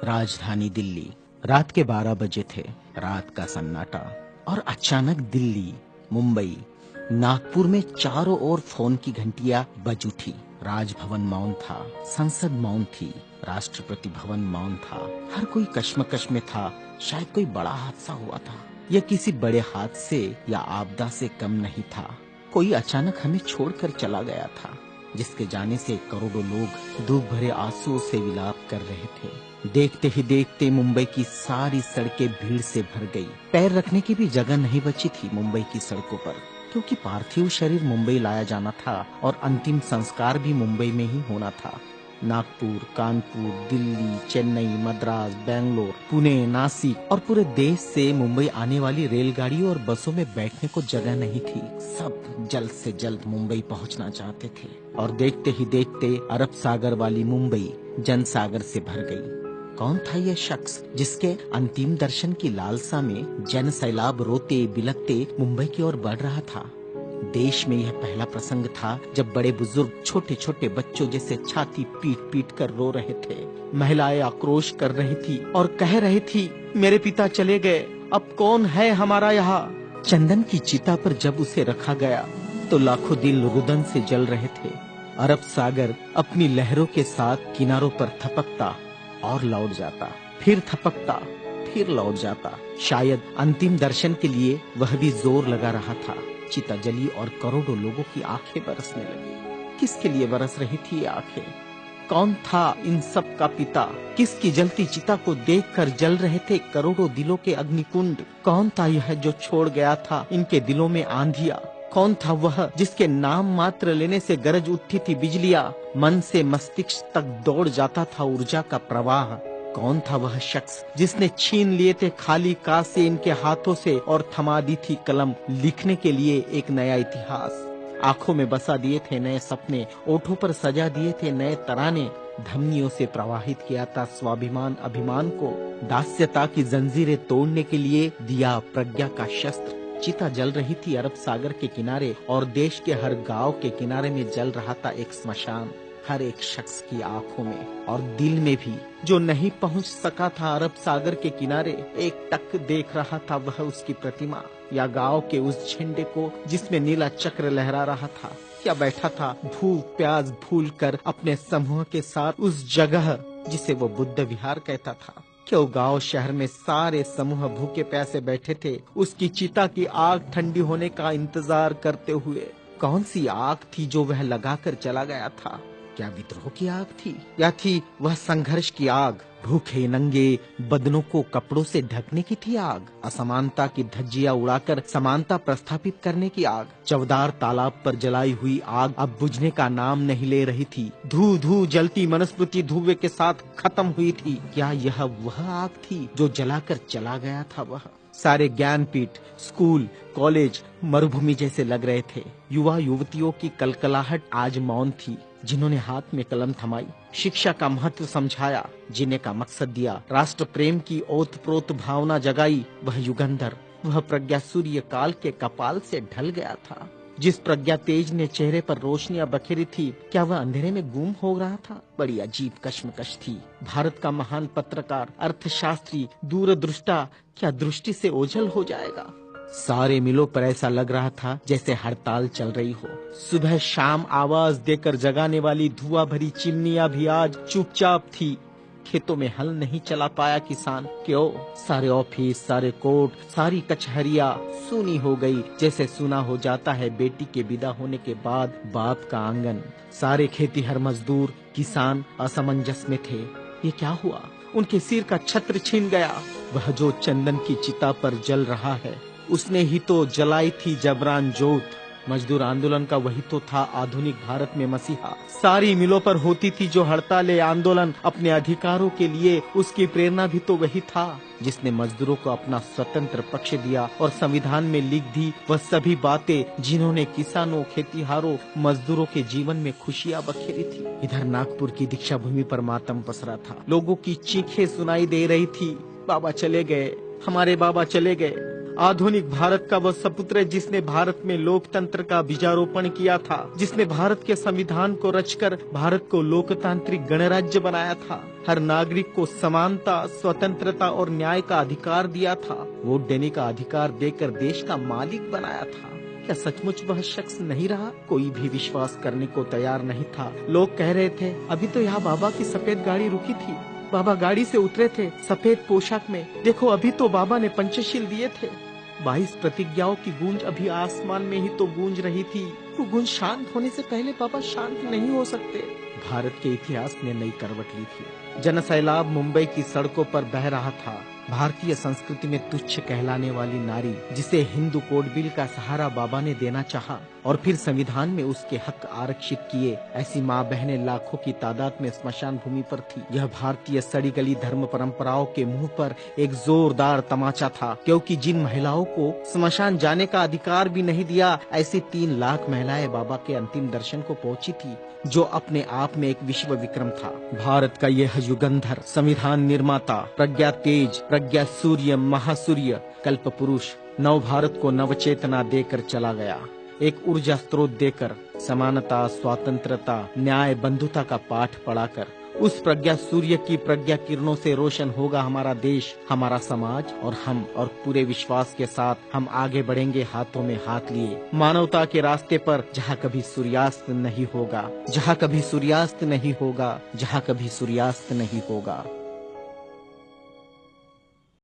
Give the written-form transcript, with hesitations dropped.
राजधानी दिल्ली। रात के 12 बजे थे। रात का सन्नाटा और अचानक दिल्ली, मुंबई, नागपुर में चारों ओर फोन की घंटियां बज उठी। राजभवन मौन था, संसद मौन थी, राष्ट्रपति भवन मौन था। हर कोई कश्मकश में था। शायद कोई बड़ा हादसा हुआ था। यह किसी बड़े हादसे या आपदा से कम नहीं था। कोई अचानक हमें छोड़कर चला गया था, जिसके जाने से करोड़ों लोग दुख भरे आंसुओं से विलाप कर रहे थे। देखते ही देखते मुंबई की सारी सड़कें भीड़ से भर गई। पैर रखने की भी जगह नहीं बची थी मुंबई की सड़कों पर, क्योंकि पार्थिव शरीर मुंबई लाया जाना था और अंतिम संस्कार भी मुंबई में ही होना था। नागपुर, कानपुर, दिल्ली, चेन्नई, मद्रास, बेंगलोर, पुणे, नासिक और पूरे देश से मुंबई आने वाली रेलगाड़ियों और बसों में बैठने को जगह नहीं थी। सब जल्द से जल्द मुंबई पहुंचना चाहते थे और देखते ही देखते अरब सागर वाली मुंबई जनसागर से भर गई। कौन था यह शख्स जिसके अंतिम दर्शन की लालसा में जन सैलाब रोते बिलखते मुंबई की ओर बढ़ रहा था? देश में यह पहला प्रसंग था जब बड़े बुजुर्ग छोटे छोटे बच्चों जैसे छाती पीट पीट कर रो रहे थे। महिलाएं आक्रोश कर रही थी और कह रही थी, मेरे पिता चले गए, अब कौन है हमारा यहाँ? चंदन की चिता पर जब उसे रखा गया तो लाखों दिल रुदन से जल रहे थे। अरब सागर अपनी लहरों के साथ किनारों पर थपकता और लौट जाता, फिर थपकता, फिर लौट जाता। शायद अंतिम दर्शन के लिए वह भी जोर लगा रहा था। चिता जली और करोड़ों लोगों की आंखें बरसने लगी। किसके लिए बरस रही थी ये आंखें? कौन था इन सब का पिता? किसकी जलती चिता को देखकर जल रहे थे करोड़ों दिलों के अग्निकुंड? कौन था यह जो छोड़ गया था इनके दिलों में आंधिया? कौन था वह जिसके नाम मात्र लेने से गरज उठती थी बिजलियां, मन से मस्तिष्क तक दौड़ जाता था ऊर्जा का प्रवाह? कौन था वह शख्स जिसने छीन लिए थे खाली कासे इनके हाथों से और थमा दी थी कलम लिखने के लिए एक नया इतिहास? आंखों में बसा दिए थे नए सपने, ओठों पर सजा दिए थे नए तराने, धमनियों से प्रवाहित किया था स्वाभिमान अभिमान को, दास्यता की जंजीरें तोड़ने के लिए दिया प्रज्ञा का शस्त्र। चिता जल रही थी अरब सागर के किनारे और देश के हर गांव के किनारे में जल रहा था एक स्मशान। हर एक शख्स की आंखों में और दिल में भी जो नहीं पहुंच सका था अरब सागर के किनारे, एक टक देख रहा था वह उसकी प्रतिमा या गांव के उस झंडे को जिसमें नीला चक्र लहरा रहा था, या बैठा था भूख प्यास भूल कर अपने समूह के साथ उस जगह जिसे वो बुद्ध विहार कहता था। क्यों गांव शहर में सारे समूह भूखे प्यासे बैठे थे उसकी चिता की आग ठंडी होने का इंतजार करते हुए? कौन सी आग थी जो वह लगाकर चला गया था? क्या विद्रोह की आग थी या थी वह संघर्ष की आग? भूखे नंगे बदनों को कपड़ों से ढकने की थी आग? असमानता की धज्जियां उड़ाकर समानता प्रस्थापित करने की आग? चवदार तालाब पर जलाई हुई आग अब बुझने का नाम नहीं ले रही थी। धू धू जलती मनुस्मृति धुएं के साथ खत्म हुई थी। क्या यह वह आग थी जो जलाकर चला गया था? वह सारे ज्ञानपीठ, स्कूल, कॉलेज मरुभूमि जैसे लग रहे थे। युवा युवतियों की कलकलाहट आज मौन थी। जिन्होंने हाथ में कलम थमाई, शिक्षा का महत्व समझाया, जीने का मकसद दिया, राष्ट्र प्रेम की ओतप्रोत भावना जगाई, वह युगंधर, वह प्रज्ञा सूर्य काल के कपाल से ढल गया था। जिस प्रज्ञा तेज ने चेहरे पर रोशनियां बखेरी थी, क्या वह अंधेरे में गुम हो रहा था? बड़ी अजीब कश्मकश थी। भारत का महान पत्रकार, अर्थशास्त्री, दूरदृष्टा क्या दृष्टि से ओझल हो जाएगा? सारे मिलों पर ऐसा लग रहा था जैसे हड़ताल चल रही हो। सुबह शाम आवाज देकर जगाने वाली धुआं भरी चिमनियां भी आज चुपचाप थी। खेतों में हल नहीं चला पाया किसान। क्यों? सारे ऑफिस, सारे कोर्ट, सारी कचहरियां सूनी हो गई, जैसे सूना हो जाता है बेटी के विदा होने के बाद बाप का आंगन। सारे खेतीहर मजदूर, किसान असमंजस में थे। ये क्या हुआ? उनके सिर का छत्र छीन गया। वह जो चंदन की चिता पर जल रहा है, उसने ही तो जलाई थी जबरान जोत। मजदूर आंदोलन का वही तो था आधुनिक भारत में मसीहा। सारी मिलों पर होती थी जो हड़ताल आंदोलन अपने अधिकारों के लिए, उसकी प्रेरणा भी तो वही था जिसने मजदूरों को अपना स्वतंत्र पक्ष दिया और संविधान में लिख दी वह सभी बातें जिन्होंने किसानों, खेतीहारों, मजदूरों के जीवन में खुशियां बखेरी थी। इधर नागपुर की दीक्षा भूमि पर मातम पसरा था। लोगों की चीखें सुनाई दे रही थी, बाबा चले गए, हमारे बाबा चले गए। आधुनिक भारत का वह सपुत्र जिसने भारत में लोकतंत्र का बीजारोपण किया था, जिसने भारत के संविधान को रचकर भारत को लोकतांत्रिक गणराज्य बनाया था, हर नागरिक को समानता, स्वतंत्रता और न्याय का अधिकार दिया था, वोट देने का अधिकार देकर देश का मालिक बनाया था। क्या सचमुच वह शख्स नहीं रहा? कोई भी विश्वास करने को तैयार नहीं था। लोग कह रहे थे, अभी तो यहाँ बाबा की सफेद गाड़ी रुकी थी, बाबा गाड़ी से उतरे थे सफेद पोशाक में, देखो अभी तो बाबा ने पंचशील दिए थे। 22 प्रतिज्ञाओं की गूंज अभी आसमान में ही तो गूंज रही थी। वो गूंज शांत होने से पहले बाबा शांत नहीं हो सकते। भारत के इतिहास ने नई करवट ली थी। जनसैलाब मुंबई की सड़कों पर बह रहा था। भारतीय संस्कृति में तुच्छ कहलाने वाली नारी, जिसे हिंदू कोड बिल का सहारा बाबा ने देना चाहा और फिर संविधान में उसके हक आरक्षित किए, ऐसी माँ बहनें लाखों की तादाद में स्मशान भूमि पर थी। यह भारतीय सड़ी गली धर्म परंपराओं के मुंह पर एक जोरदार तमाचा था, क्योंकि जिन महिलाओं को स्मशान जाने का अधिकार भी नहीं दिया, ऐसी 3 लाख महिलाएं बाबा के अंतिम दर्शन को पहुंची थी, जो अपने आप में एक विश्व विक्रम था। भारत का यह युगंधर, संविधान निर्माता, प्रज्ञा तेज, प्रज्ञा सूर्य, महासूर्य, कल्प पुरुष नव भारत को नवचेतना देकर चला गया। एक ऊर्जा स्रोत देकर, समानता, स्वतंत्रता, न्याय, बंधुता का पाठ पढ़ाकर, उस प्रज्ञा सूर्य की प्रज्ञा किरणों से रोशन होगा हमारा देश, हमारा समाज और हम। और पूरे विश्वास के साथ हम आगे बढ़ेंगे हाथों में हाथ लिए, मानवता के रास्ते पर, जहाँ कभी सूर्यास्त नहीं होगा, जहाँ कभी सूर्यास्त नहीं होगा, जहाँ कभी सूर्यास्त नहीं होगा।